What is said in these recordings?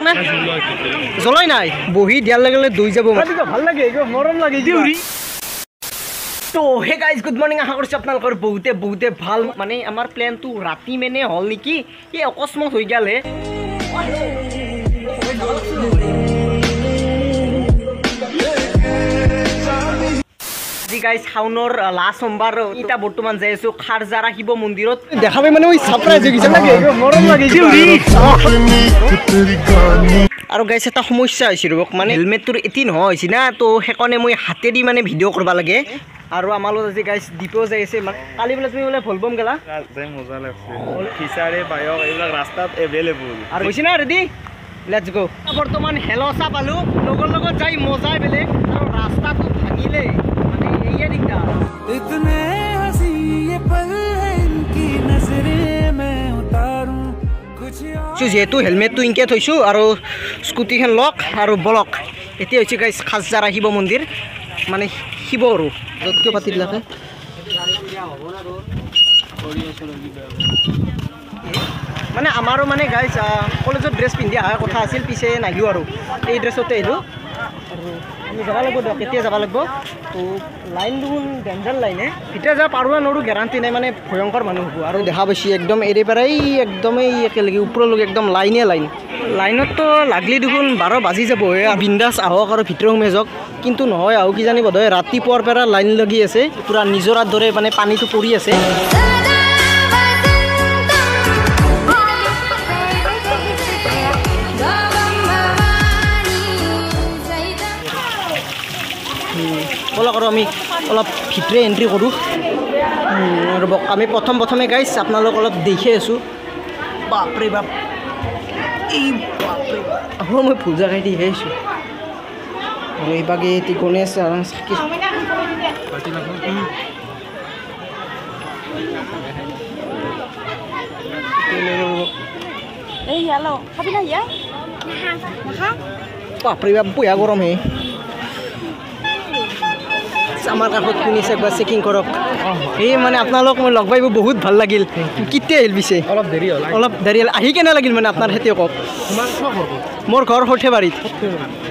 না জ্বলাই নাই বহি দিয়াৰ লগে লগে দৈ যাব ভাল লাগে মৰম লাগে তো হে গাইজ গুড মৰ্নিং আশা কৰিছোঁ আপোনালোকৰ বহুতে ভাল মানে আমাৰ প্লেনটো ৰাতি মেনে হ'ল নেকি এই অকস্মাত হৈ গ'ল হে আজি গাইজ শাওনৰ লাষ্ট সোমবাৰ ইটা বৰ্তমান যাই আছো খাৰজাৰা শিৱ মন্দিৰত দেখা পাই মানে সাৰপ্ৰাইজ হৈ গৈছে মৰম লাগিছে আৰু গাইজ এটা সমস্যা হৈছে ৰ'ব মানে হেলমেটটোৰ এটি নহয় হৈছে না তো সেইকাৰণে মই হাতেদি মানে ভিডিঅ' কৰিব লাগে আৰু আমাৰ লগত আজি গাইজ দীপেও যাই আছে মানে কালি বোলে তুমি বোলে ভলবম গেলা মজা লাগছে খিচাৰে বায়ক এইবিলাক ৰাস্তাত এভেইলেবল আৰু হৈছে না ৰেডি লেটছ গো বৰ্তমান হেলচা পালো লগৰ লগত যাই মজাই বেলেগ আৰু ৰাস্তাটো ভাঙিলে মানে এইয়া দিগদাৰ ইতনে হসি ये पल है इनकी नजरें मैं उतारूं कुछ যেহেতু হেলমেটটো ইনকে থৈছোঁ আৰু স্কুটিখন লক আৰু বলক এতিয়া হৈছে গাইজ খাৰজাৰা শিৱ মন্দিৰ মানে শিৱ আৰু য'তকৈ পাতি দিলাকে মানে আমাৰো মানে গাইজ কলেজত ড্ৰেছ পিন্ধি অহাৰ কথা আছিল পিছে নাহিলোঁ আৰু এই ড্ৰেছতে আহিলোঁ আৰু আমি যাব লাগিব দিয়ক কেতিয়া যাব লাগিব তো লাইন দেখোন ডেঞ্জাৰ লাইনে এতিয়া যাব পাৰোঁ নোৱাৰোঁ গেৰাণ্টি নাই মানে ভয়ংকৰ মানুহ হ'ব আৰু দেখা পাইছি একদম এৰি পেলাই একদমেই একেলগে ওপৰলৈকে একদম লাইনততো লাগলি দেখোন 12 বাজি যাব বিন্দাছ আহক আৰু ভিতৰত সোমাই যাওক কিন্তু নহয় আৰু কিজানি বোধহয় ৰাতিপুৱাৰ পৰা লাইন লাগি আছে পূৰা নিজৰাৰ দৰে মানে পানীটো পৰি আছে বলক আৰু আমি অলপ ভিতৰে এণ্ট্ৰি কৰোঁ ৰ'ব আমি প্ৰথমে গাইছ আপোনালোক অলপ দেখি আছোঁ বাপৰে বাপ এই বাপৰে আকৌ মই ভুল জেগাই দি আহিছোঁ আৰু এইভাগে এটি গণেশ বাপৰে বাপ বঢ়িয়া গৰম হে আমাৰ কাষত শুনিছে একবাৰ চেকিং কৰক এই মানে আপোনালোক মই লগ পাই বহুত ভাল লাগিল কেতিয়া আহিল পিছে অলপ দেৰি হ'ল আহি কেনে লাগিল মানে আপোনাৰ খেতিয়ক মোৰ ঘৰ সৰ্থেবাৰীত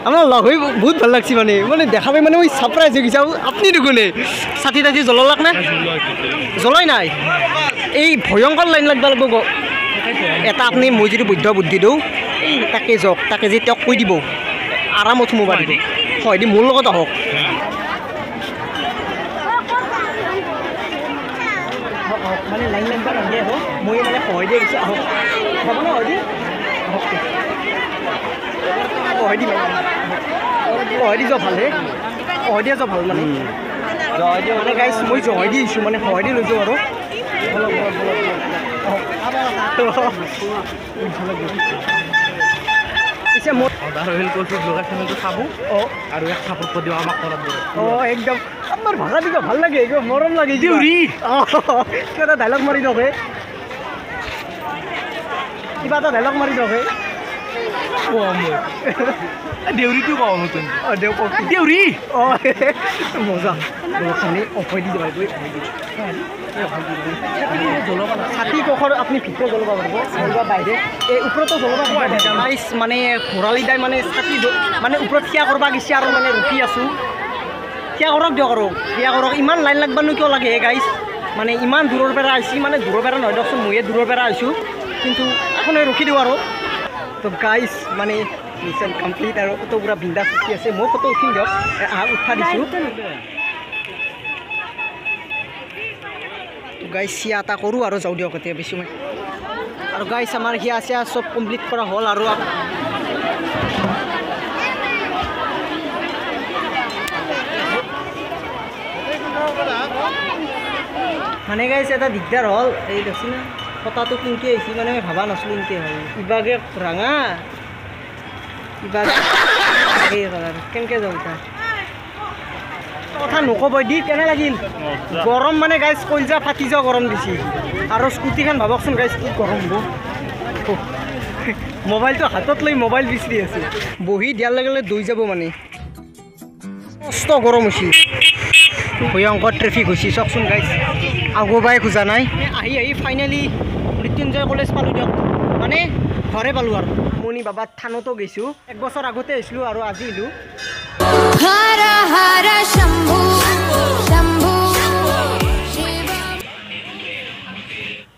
আপোনাৰ লগ হৈ বহুত ভাল লাগছে মানে দেখা পাই মানে মই ছাৰপ্ৰাইজ হৈ গৈছে আপুনি দেখোনে ছাতি তাতি জ্বলালাক না জ্বলাই নাই এই ভয়ংকৰ লাইন লাগব লাগিব এটা আপুনি মই যদি বৈধ বুদ্ধি দিওঁ এই তাকে যাওক তাকে যে তেওঁক কৈ দিব আৰামত সোমাব দিব হয় দি মোৰ লগত আহক মানে লাইন লাগবা নালাগে আহক মই মানে সহায় দিয়ে গৈছোঁ আহক হ'ব ন হয় দি আহক সহায় দি যাওঁ ভালহে সহায় দিয়া যাওঁ ভাল মানে মানে গাইছ মই সহায় দি দিছোঁ মানে সহায় দি লৈছোঁ আৰু পিছে মোৰ চাব অঁ আৰু এক চাপৰ্ট কৰি দিওঁ আমাক কৰাত অঁ একদম আপোনাৰ ভাষা দিব ভাল লাগে মৰম লাগে কিবা এটা ডাইলগ মাৰি দিয়ক কিবা এটা ডাইলগ মাৰি দিয়ক দেউৰীটো কওঁ নতুন অঁ দেউৰী অঁ মজা অফাই দি যাব ছাতি কখৰ আপুনি ভিতৰত জ্বলাব পাৰিব জ্বলাব বাহিৰে এই ওপৰতো জ্বলাব পাৰিব মানে ঘোৰালি দাই মানে ছাতি মানে ওপৰত থিয়া কৰিব গৈছে আৰু মানে ৰখি আছোঁ থিয়া কৰক দিয়ক আৰু থিয়া কৰক ইমান লাইন লাগবানো কিয় লাগে গাইছ মানে ইমান দূৰৰ পৰা আহিছে মানে দূৰৰ পৰা নহয় দিয়কচোন ময়ে দূৰৰ পৰা আহিছোঁ কিন্তু এখন ৰখি দিওঁ আৰু তো গাইছ মানে মিছন কমপ্লিট আৰু ফটো পূৰা বিন্দাছ উঠি আছে মই ফটো উঠিম দিয়ক উঠা দিছোঁ গাইছ চিয়া এটা কৰোঁ আৰু যাওঁ দিয়ক এতিয়া বেছি মই আৰু গাইছ আমাৰ সিয়া চিয়া চব কমপ্লিট কৰা হ'ল আৰু মানে গাইছ এটা দিগদাৰ হ'ল এই দেখছি না ফটাটো কিনকে আহিছে মানে মই ভাবা নাছিলোঁ কিনকে হ'ল ইবাগে ৰাঙা ইবাগে কেনেকৈ যাওঁ তাৰ কথা নক'ব দি কেনে লাগিল গৰম মানে গাইছ কলজা ফাটি যোৱা গৰম দিছে আৰু স্কুটিখন ভাবকচোন গাইছ কি গৰম হ'ব মোবাইলটো হাতত লৈ মোবাইল বিচাৰি আছোঁ বহি দিয়াৰ লগে লগে দৈ যাব মানে কষ্ট গৰম হৈছে ভয়ংকৰ ট্ৰেফিক হৈছে চাওকচোন গাইছ আগবাই খোজা নাই আহি ফাইনেলি মৃত্যুঞ্জয় কলেজ পালোঁ দিয়ক মানে ঘৰে পালোঁ আৰু আমনি বাবা থানতো গৈছোঁ 1 বছৰ আগতে আহিছিলোঁ আৰু আজি আহিলোঁ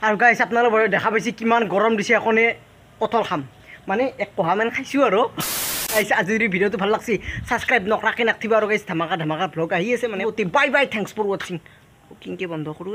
আৰু গাইছ আপোনালোকে দেখা পাইছে কিমান গৰম দিছে এখনে কঁঠাল খাম মানে 1 কহামান খাইছোঁ আৰু গাইছ আজিৰ ভিডিঅ'টো ভাল লাগছে ছাবস্ক্ৰাইব নকৰাকৈ নাথাকিব আৰু গাইছ ধামাকা ভ্লগ আহি আছে মানে অতি বাই বাই থেংকছ ফৰ ৱাচিং কুকিংকে বন্ধ কৰোঁ